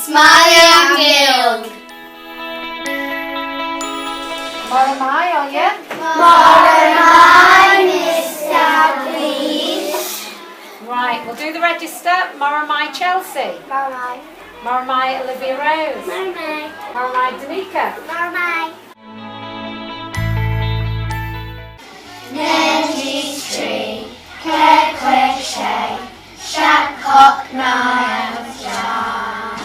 Smiley and Guild. Moramai, are you? Moramai, Mr. Please. Right, we'll do the register. Moramai Chelsea. Moramai. Moramai Olivia Rose. Moramai. Moramai Danica. Moramai. Nedry's tree, Kirkwick shay, Shadcock nine shy.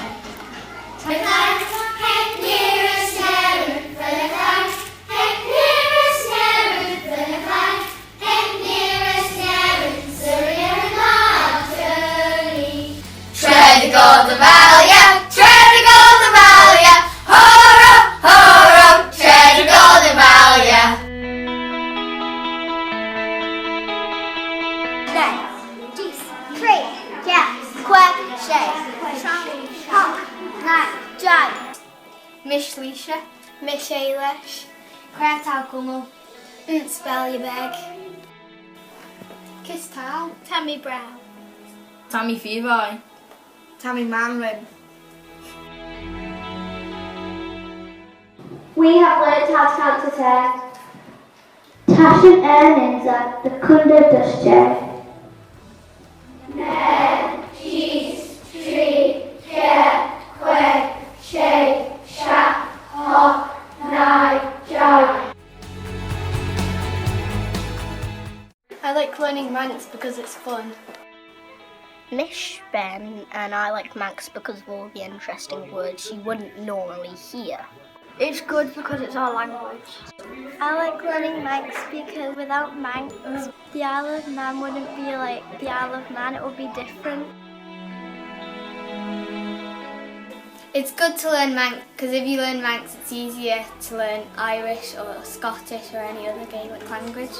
Head nearest Heron, for the clan. Head nearest Heron, for the clan. Head nearest Heron, Surrey and Marjorie. Tread the golden Valia, tread the golden Valia, hurrah, hurrah, tread the golden Valia. Mish Leisha, Mish Ailish, Cret Alcumel, Spell your beg, Kiss Tal, Tammy Brown, Tammy Fevi. Tammy Manwin. We have learned how to count to 10. Tashin earnings at the Kunda Dusche. Cheese, tree, care, quay, shay, shap, hop, nine, jog. I like learning Manx because it's fun. Mish Ben, and I like Manx because of all the interesting words you wouldn't normally hear. It's good because it's our language. I like learning Manx because without Manx, the Isle of Man wouldn't be like the Isle of Man, it would be different. It's good to learn Manx because if you learn Manx, it's easier to learn Irish or Scottish or any other Gaelic language.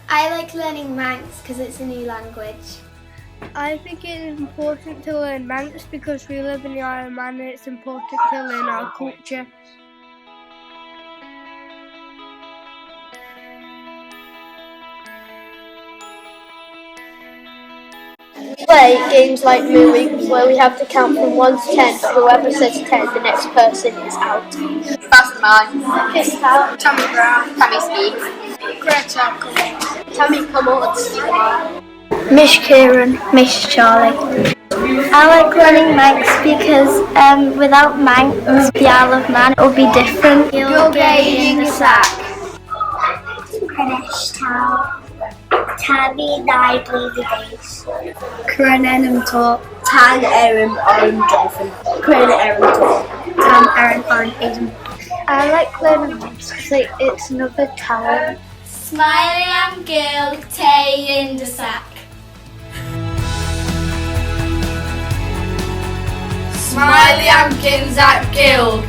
I like learning Manx because it's a new language. I think it is important to learn Manx because we live in the Isle of Man and it's important to learn our culture. We play games like Mooing, where we have to count from 1 to 10, but whoever says 10, the next person is out. Fast Mine. Kiss Tal, Tammy Brown. Tammy Speak. Greta, Tammy come on. Mish Kieran, Mish Charlie. I like learning Manx because without Manx, the Isle of Man would be different. You're gay in the sack. Greenish Tal, Tammy Lively the Days. Crenenum Talk, Tan Erin Orange Dolphin. Cren Erin Talk, Tam Erin Orange Asian. I like learning Manx because it's another talent. Smiley and Guild, Tay in the sack. Smiley Ampkins at Guild.